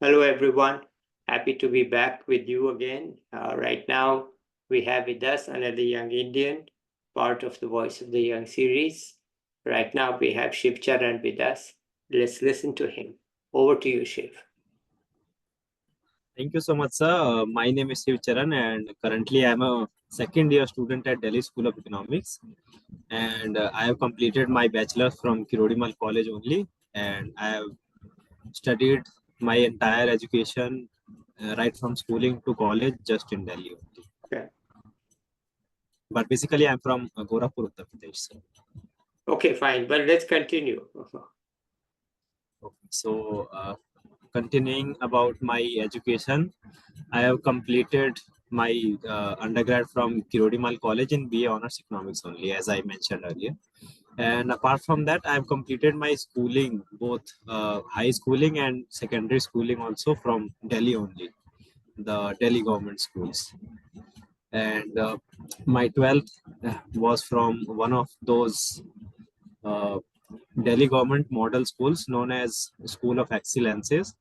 Hello, everyone. Happy to be back with you again. Right now, we have with us another young Indian, part of the Voice of the Young series. Right now, we have Shiv Charan with us. Let's listen to him. Over to you, Shiv. Thank you so much, sir. My name is Shiv Charan, and currently I'm a second year student at Delhi School of Economics. And I have completed my bachelor's from Kirorimal College only, and I have studied my entire education right from schooling to college just in Delhi only. Okay. But basically, I'm from Gorakhpur, Uttar Pradesh. Sir. Okay, fine. But let's continue. Okay. So, continuing about my education, I have completed my undergrad from Kirorimal College in BA Honors Economics only, as I mentioned earlier. And apart from that, I have completed my schooling, both high schooling and secondary schooling also from Delhi only, the Delhi government schools. And my 12th was from one of those uh, Delhi government model schools known as School of Excellences.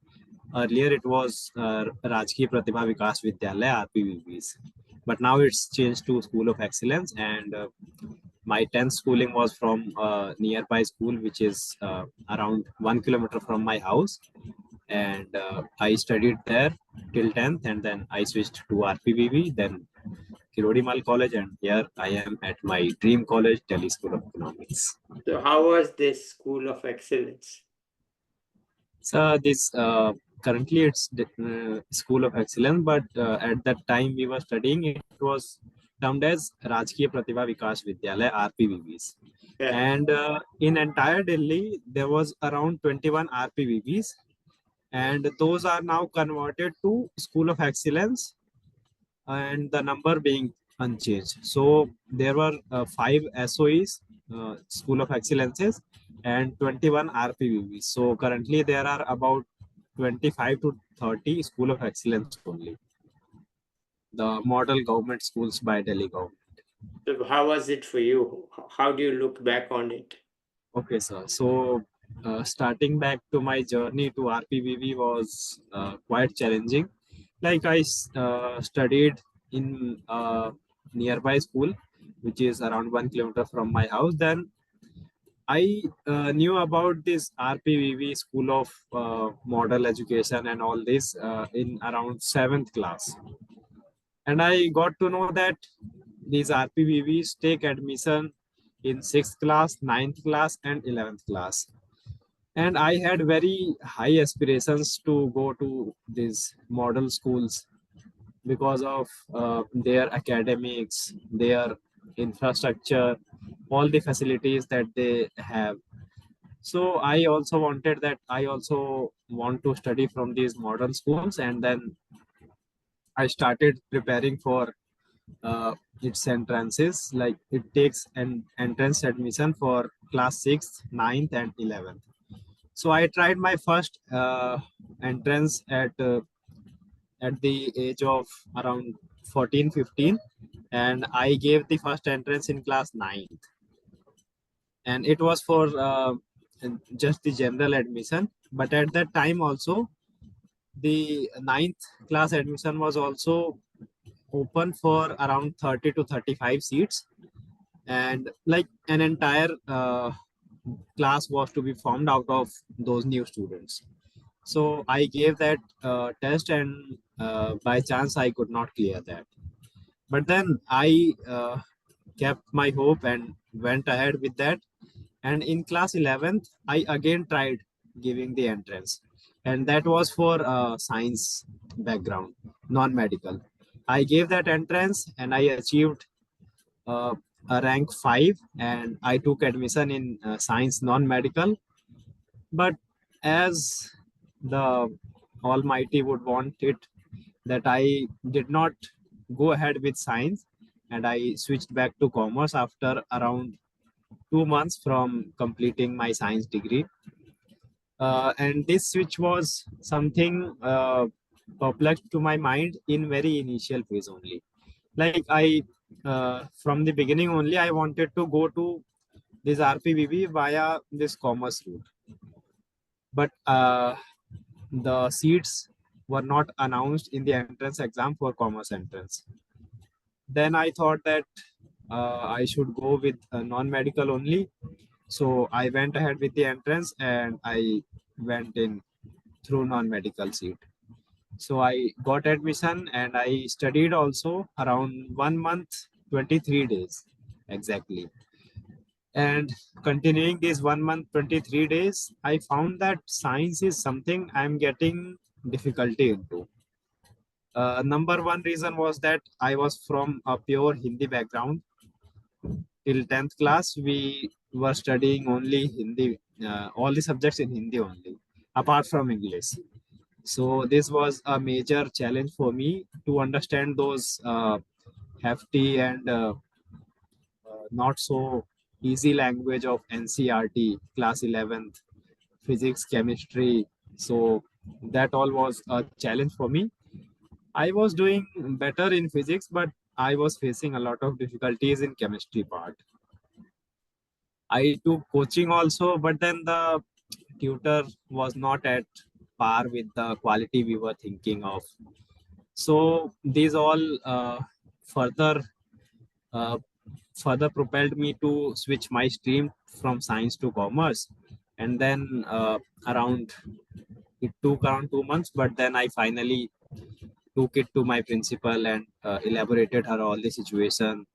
Earlier, it was Rajki Pratibha Vikas Vidyalaya (RPVVs), but now it's changed to School of Excellence. And my 10th schooling was from a nearby school, which is around 1 kilometer from my house. And I studied there till 10th, and then I switched to RPVV, then Kirorimal College, and here I am at my dream college, Delhi School of Economics. So, how was this School of Excellence? So this currently it's School of Excellence, but at that time we were studying, it was termed as Rajkiya Pratibha Vikas Vidyalaya (RPVVs). Yeah. And in entire Delhi there was around 21 RPVVs, and those are now converted to School of Excellence, and the number being unchanged. So there were 5 SOEs, School of Excellences, and 21 RPVVs. So currently there are about 25 to 30 School of Excellence only, the model government schools by Delhi government. So, how was it for you? How do you look back on it? Okay, sir. So starting back to my journey to RPVV was quite challenging. Like I studied in a nearby school, which is around 1 kilometer from my house. Then I knew about this RPVV School of Model Education and all this in around 7th class. And I got to know that these RPVVs take admission in 6th class, 9th class, and 11th class. And I had very high aspirations to go to these model schools because of their academics, their infrastructure, all the facilities that they have. So I also wanted that I also want to study from these model schools, and then I started preparing for its entrances. Like it takes an entrance admission for class 6th, 9th, and 11th. So I tried my first entrance at the age of around 14, 15, and I gave the first entrance in class 9th, and it was for just the general admission. But at that time also, the 9th class admission was also open for around 30 to 35 seats, and like an entire class was to be formed out of those new students. So I gave that test, and by chance I could not clear that. But then I kept my hope and went ahead with that. And in class 11th, I again tried giving the entrance, and that was for science background, non-medical. I gave that entrance, and I achieved a rank 5, and I took admission in science non-medical. But as the Almighty would want it, that I did not go ahead with science, and I switched back to commerce after around 2 months from completing my science degree. And this switch was something perplexed to my mind in very initial phase only. Like I, from the beginning only, I wanted to go to this RPVV via this commerce route. but the seats were not announced in the entrance exam for commerce entrance. Then I thought that I should go with non-medical only. So I went ahead with the entrance and I went in through non-medical seat. So I got admission and I studied also around 1 month, 23 days exactly. And continuing this 1 month, 23 days, I found that science is something I'm getting difficulty into. Number one reason was that I was from a pure Hindi background. Till 10th class, we were studying only Hindi, all the subjects in Hindi only, apart from English. So this was a major challenge for me to understand those hefty and not so easy language of NCRT, class 11th, physics, chemistry. So that all was a challenge for me. I was doing better in physics, but I was facing a lot of difficulties in chemistry part. I took coaching also, but then the tutor was not at par with the quality we were thinking of. So these all further uh, further propelled me to switch my stream from science to commerce. And then around it took around 2 months, but then I finally took it to my principal and elaborated her all the situation,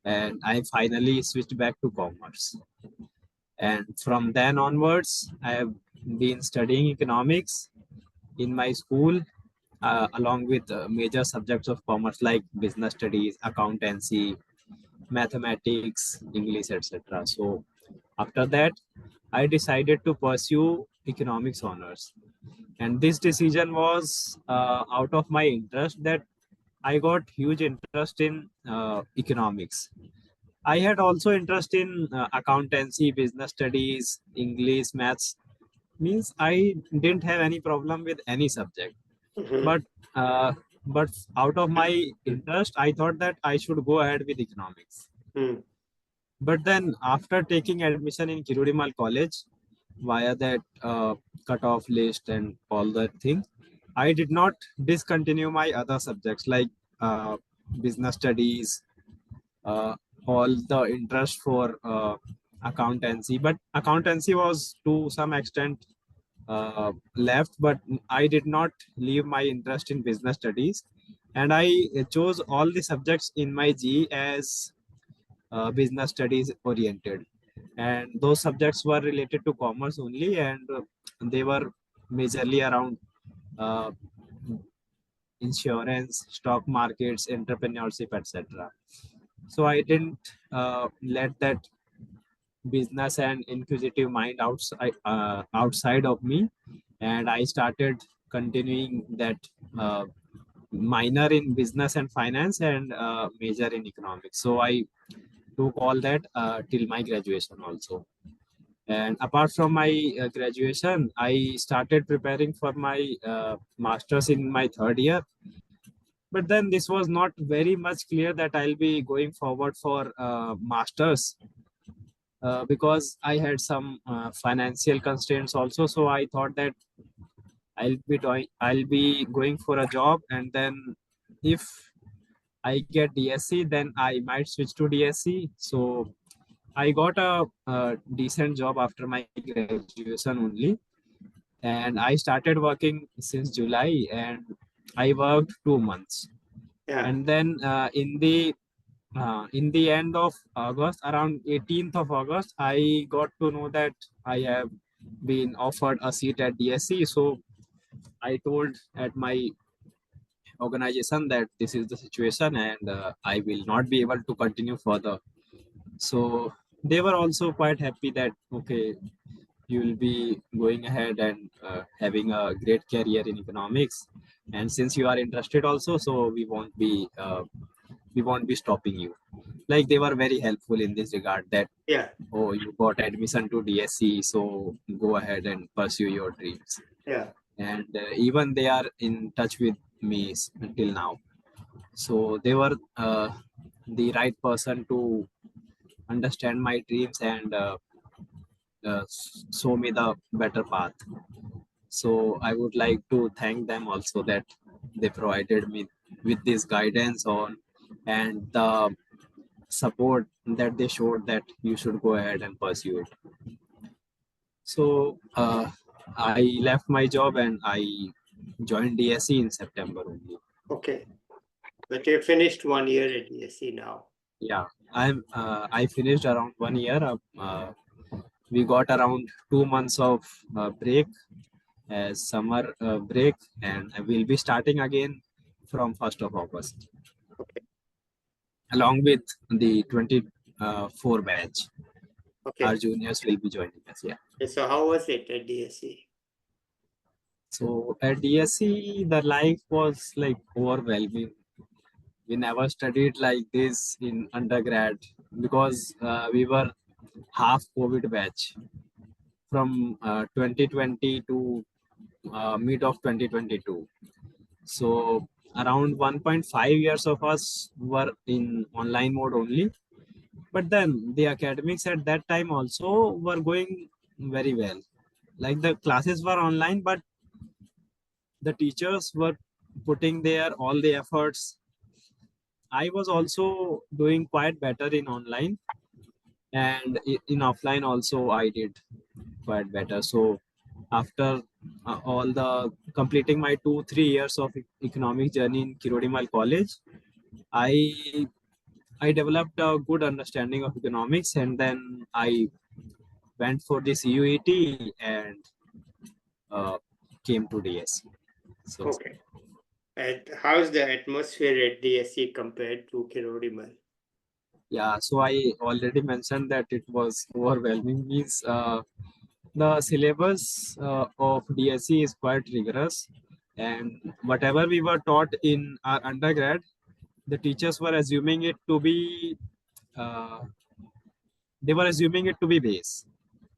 and I finally switched back to commerce. And from then onwards, I have been studying economics in my school, along with major subjects of commerce like business studies, accountancy, mathematics, English, etc. So after that, I decided to pursue economics honors. And this decision was out of my interest, that I got huge interest in economics. I had also interest in accountancy, business studies, English, maths. Means I didn't have any problem with any subject. Mhm. But uh, but out of my interest, I thought that I should go ahead with economics. Mm. But then after taking admission in Kirorimal College via that cutoff list and all that thing, I did not discontinue my other subjects like uh, business studies, uh, all the interest for accountancy. But accountancy was to some extent left, but I did not leave my interest in business studies. And I chose all the subjects in my G as business studies oriented, and those subjects were related to commerce only, and they were majorly around uh, insurance, stock markets, entrepreneurship, etc. So I didn't let that business and inquisitive mind outside of me, and I started continuing that uh, minor in business and finance and major in economics. So I took all that till my graduation also. And apart from my graduation, I started preparing for my masters in my third year. But then this was not very much clear that I'll be going forward for masters, because I had some financial constraints also. So I thought that I'll be going for a job, and then if I get DSC, then I might switch to DSC. So I got a decent job after my graduation only, and I started working since July, and I worked 2 months. Yeah. And then in the end of August, around 18th of August, I got to know that I have been offered a seat at DSC. So I told at my organization that this is the situation, and I will not be able to continue further. So they were also quite happy that okay, you will be going ahead and having a great career in economics, and since you are interested also, so we won't be stopping you. Like they were very helpful in this regard, that Yeah. oh, you got admission to DSC, so go ahead and pursue your dreams. Yeah. And even they are in touch with me until now. So they were the right person to understand my dreams and show me the better path. So I would like to thank them also that they provided me with this guidance on and the support that they showed that you should go ahead and pursue it. So I left my job and I joined DSE in September only. Okay. But you finished 1 year at DSE now. Yeah, I finished around 1 year. We got around 2 months of break as summer break, and I will be starting again from 1st of August. Okay. Along with the 24 batch. Okay. Our juniors will be joining us. Yeah. So how was it at DSE? So at DSE, the life was like overwhelming. We never studied like this in undergrad because we were half COVID batch from 2020 to mid of 2022. So around 1.5 years of us were in online mode only. But then the academics at that time also were going very well. Like the classes were online, but the teachers were putting their all the efforts. I was also doing quite better in online, and in offline also I did quite better. So after all the completing my 2-3 years of economic journey in Kirorimal College, I I developed a good understanding of economics, and then I went for this UET and uh, came to DSE. So Okay. And how's the atmosphere at DSE compared to Kirorimal? yeah, so I already mentioned that it was overwhelming. Means the syllabus of DSE is quite rigorous, and whatever we were taught in our undergrad, the teachers were assuming it to be uh, they were assuming it to be base.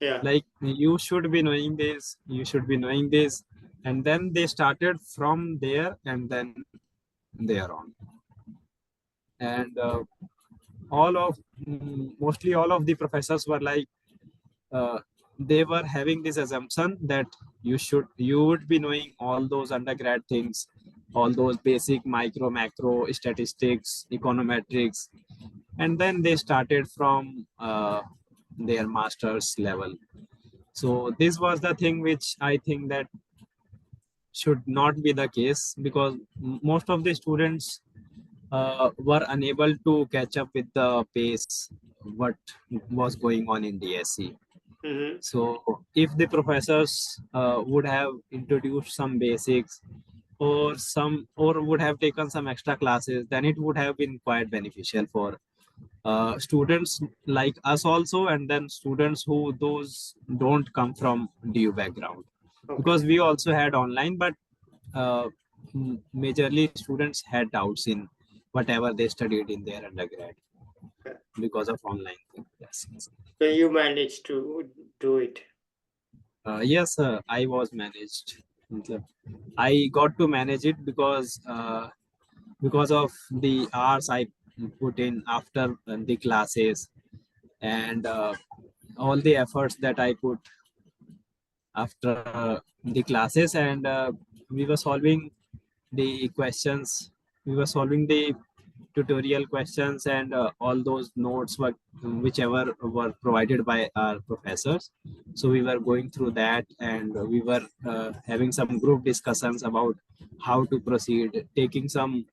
Yeah. Like you should be knowing this, you should be knowing this, and then they started from there and then there on. And mostly all of the professors were like uh, they were having this assumption that you would be knowing all those undergrad things, all those basic micro macro statistics, econometrics, and then they started from their master's level. So this was the thing which I think that should not be the case, because most of the students were unable to catch up with the pace what was going on in DSE. Mm-hmm. So if the professors would have introduced some basics or would have taken some extra classes, then it would have been quite beneficial for students like us also, and then students who those don't come from DU background. Okay. Because we also had online, but uh, majorly students had doubts in whatever they studied in their undergrad because of online thing. Yes. So you managed to do it. Yes, I was managed. I got to manage it because of the hours I put in after the classes, and all the efforts that I put after the classes, and we were solving the questions. We were solving the tutorial questions, and all those notes were whichever were provided by our professors. So we were going through that, and we were having some group discussions about how to proceed, taking some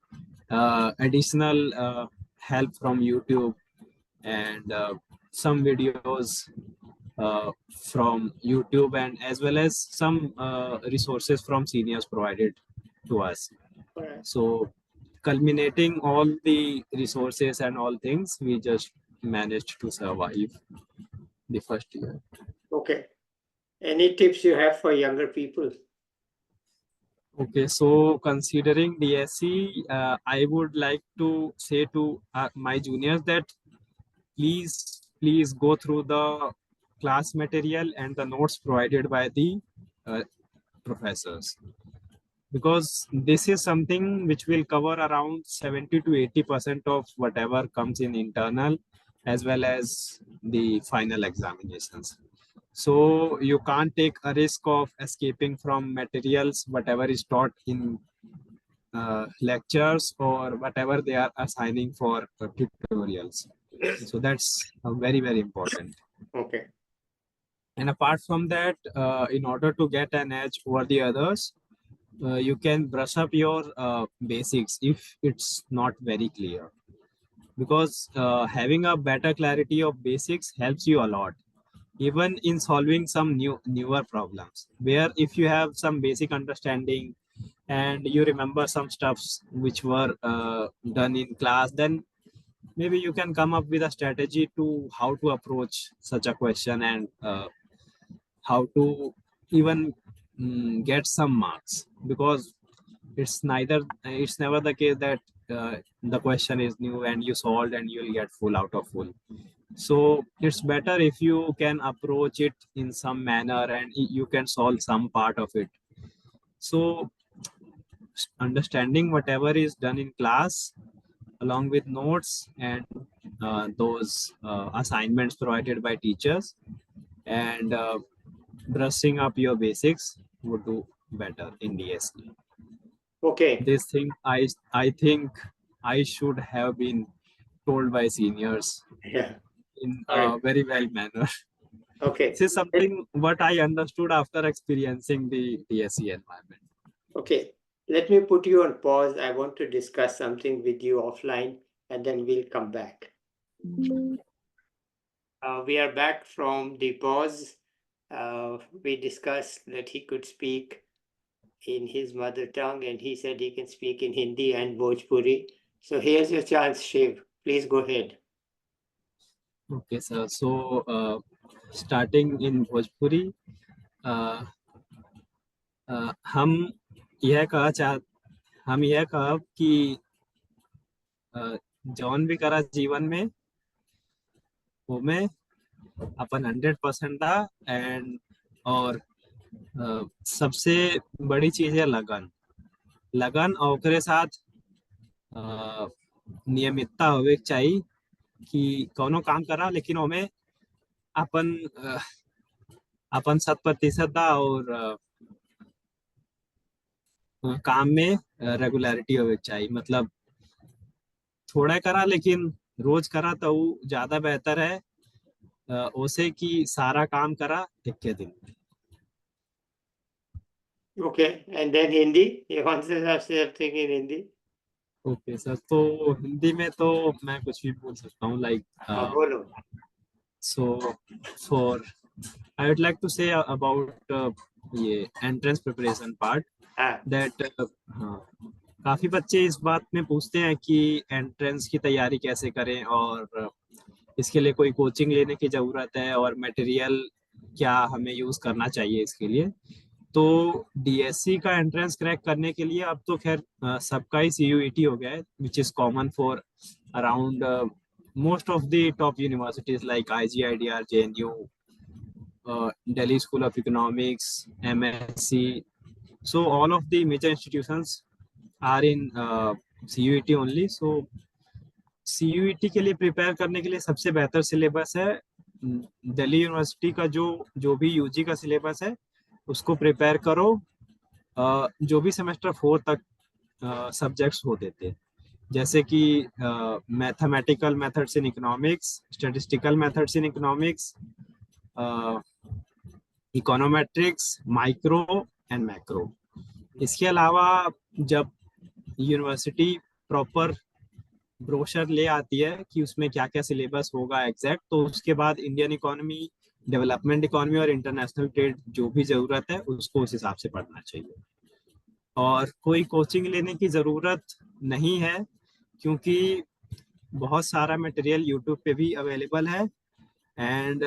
additional help from YouTube, and some videos from YouTube, and as well as some resources from seniors provided to us. Right. So culminating all the resources and all things, we just managed to survive the first year. Okay. Any tips you have for younger people? Okay, so considering DSE, I would like to say to my juniors that please go through the class material and the notes provided by the professors, because this is something which will cover around 70 to 80% of whatever comes in internal as well as the final examinations. So you can't take a risk of escaping from materials whatever is taught in lectures or whatever they are assigning for tutorials. So that's very important. Okay. And apart from that, in order to get an edge over the others, you can brush up your basics if it's not very clear, because having a better clarity of basics helps you a lot, even in solving some newer problems, where if you have some basic understanding and you remember some stuffs which were done in class, then maybe you can come up with a strategy to how to approach such a question, and how to even get some marks, because it's never the case that the question is new and you solved and you'll get full out of full. So it's better if you can approach it in some manner and you can solve some part of it. So understanding whatever is done in class along with notes and those assignments provided by teachers, and brushing up your basics would do better in DSE. Okay. This thing I think I should have been told by seniors Yeah. in All right. a very well manner. Okay. This is something what I understood after experiencing the DSE environment. Okay. Let me put you on pause. I want to discuss something with you offline, and then we'll come back. We are back from the pause. We discussed that he could speak in his mother tongue, and he said he can speak in Hindi and Bhojpuri. So here's your chance, Shiv. Please go ahead. Okay, sir. So starting in Bhojpuri, uh, हम यह कहा कि जौन भी करा जीवन में वो में अपन 100% था, एंड और सबसे बड़ी चीज है लगन और ओकरे साथ नियमितता होवे के चाहिए कि कोनो काम करा लेकिन ओमे अपन अपन 100% था, और काम में रेगुलरिटी होवे के चाहिए, मतलब थोड़ा करा लेकिन रोज करा तो वो ज्यादा बेहतर है उसे कि सारा काम करा एक के दिन। Okay, and then Hindi. You want to say something in Hindi? Okay sir, तो हिंदी में तो मैं कुछ भी बोल सकता हूँ, लाइक बोलो. So for I would like to say about ये एंट्रेंस प्रिपरेशन पार्ट, दैट काफी बच्चे इस बात में पूछते हैं कि एंट्रेंस की तैयारी कैसे करें और इसके लिए कोई कोचिंग लेने की जरूरत है और मटेरियल क्या हमें यूज करना चाहिए इसके लिए। तो डीएससी का एंट्रेंस क्रैक करने के लिए अब तो खैर सबका ही सीयूईटी हो गया है, which is common for around most of the top universities like IGIDR, JNU, Delhi School of Economics, MSc. So all of the major institutions are in CUET only. So CUET के लिए prepare करने के लिए सबसे बेहतर syllabus है Delhi university का जो भी यूजी का सिलेबस है उसको प्रिपेयर करो। जो भी सेमेस्टर 4 तक सब्जेक्ट्स होते थे, जैसे कि mathematical methods in economics, statistical methods in economics, econometrics, micro and macro. इसके अलावा जब यूनिवर्सिटी प्रॉपर ब्रोशर ले आती है कि उसमें क्या क्या सिलेबस होगा एग्जैक्ट, तो उसके बाद इंडियन इकोनॉमी, डेवलपमेंट इकोनॉमी और इंटरनेशनल ट्रेड जो भी जरूरत है उसको उस हिसाब से पढ़ना चाहिए। और कोई कोचिंग लेने की ज़रूरत नहीं है क्योंकि बहुत सारा मटेरियल यूट्यूब पे भी अवेलेबल है, एंड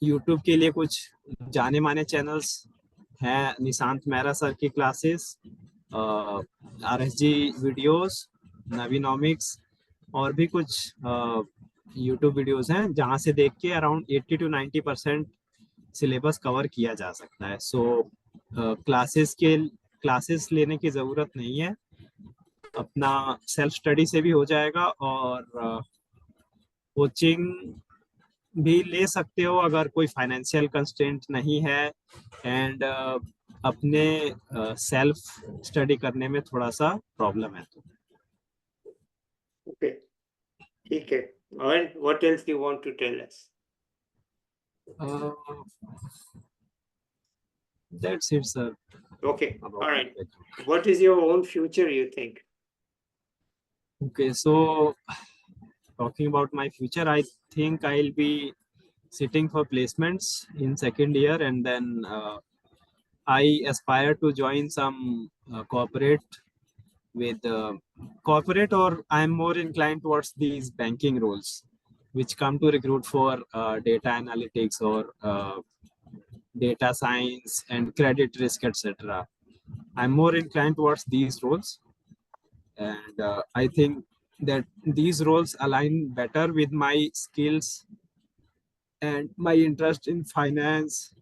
यूट्यूब के लिए कुछ जाने माने चैनल्स हैं, निशांत मेहरा सर की क्लासेस, RSG वीडियोस, नवीनॉमिक्स और भी कुछ यूट्यूब वीडियोस हैं जहाँ से देख के अराउंड 80 to 90% सिलेबस कवर किया जा सकता है। सो क्लासेस लेने की ज़रूरत नहीं है, अपना सेल्फ स्टडी से भी हो जाएगा। और कोचिंग भी ले सकते हो अगर कोई फाइनेंशियल कंस्ट्रेंट नहीं है एंड अपने सेल्फ स्टडी करने में थोड़ा सा प्रॉब्लम है तो। Okay, ठीक है. And what else you want to tell us? That's it, sir. Okay, About all right. it. What is your own future, you think? Okay, so talking about my future, I think I'll be sitting for placements in second year, and then I aspire to join some corporate with corporate, or I'm more inclined towards these banking roles which come to recruit for data analytics or data science and credit risk, etc. I'm more inclined towards these roles, and I think that these roles align better with my skills and my interest in finance,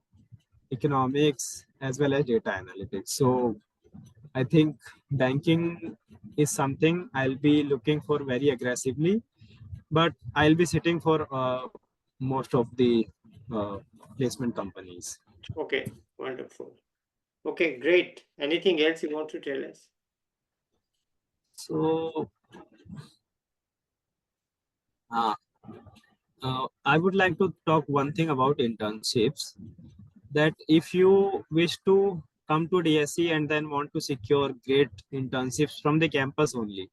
economics, as well as data analytics. So I think banking is something I'll be looking for very aggressively, but I'll be sitting for most of the uh, placement companies. Okay, wonderful. Okay, great. Anything else you want to tell us? So I would like to talk one thing about internships. That if you wish to come to DSC and then want to secure great internships from the campus only,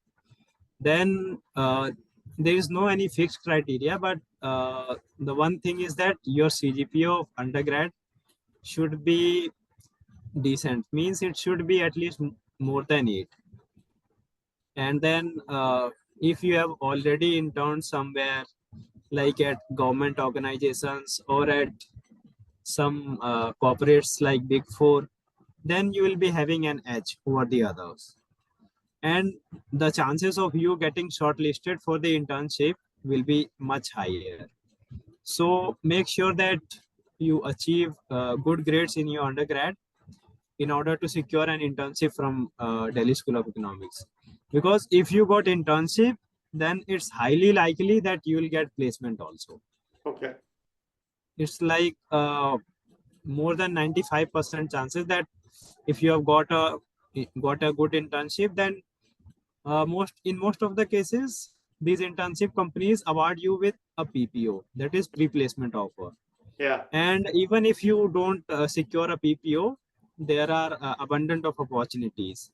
then there is no any fixed criteria. But the one thing is that your CGPA of undergrad should be decent. Means it should be at least more than 8. And then if you have already interned somewhere, like at government organizations or at some corporates like Big Four, then you will be having an edge over the others. And the chances of you getting shortlisted for the internship will be much higher. So make sure that you achieve good grades in your undergrad in order to secure an internship from Delhi School of Economics. Because if you got internship, then it's highly likely that you will get placement also. Okay. It's like more than 95% chances that if you have got a good internship, then most of the cases these internship companies award you with a PPO, that is pre-placement offer. Yeah. And even if you don't secure a PPO, there are abundant of opportunities,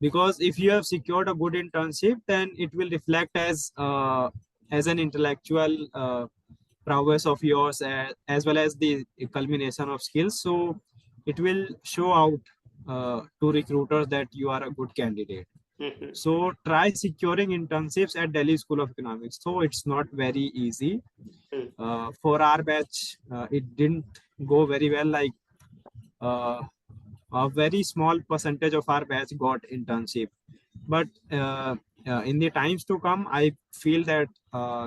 because if you have secured a good internship, then it will reflect as an intellectual prowess of yours, as well as the culmination of skills. So it will show out to recruiters that you are a good candidate. Mm-hmm. So try securing internships at Delhi School of Economics. So it's not very easy. For our batch, it didn't go very well. Like a very small percentage of our batch got internship, but in the times to come, I feel that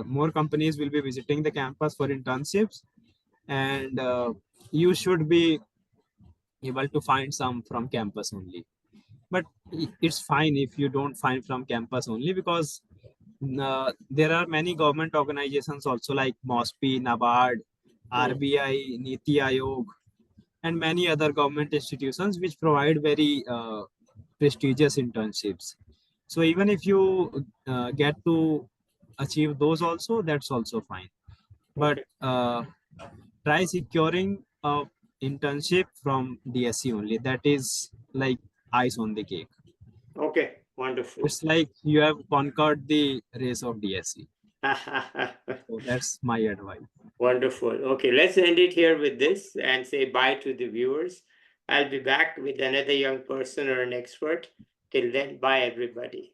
more companies will be visiting the campus for internships, and you should be able to find some from campus only. But it's fine if you don't find from campus only, because there are many government organizations also, like MOSPI, NABARD, RBI, Niti Aayog, and many other government institutions which provide very prestigious internships. So even if you get to achieve those also, that's also fine. But try securing a internship from DSC only. That is like ice on the cake. Okay, wonderful. It's like you have conquered the race of DSC. So that's my advice. Wonderful. Okay, let's end it here with this and say bye to the viewers. I'll be back with another young person or an expert. Till then, bye everybody.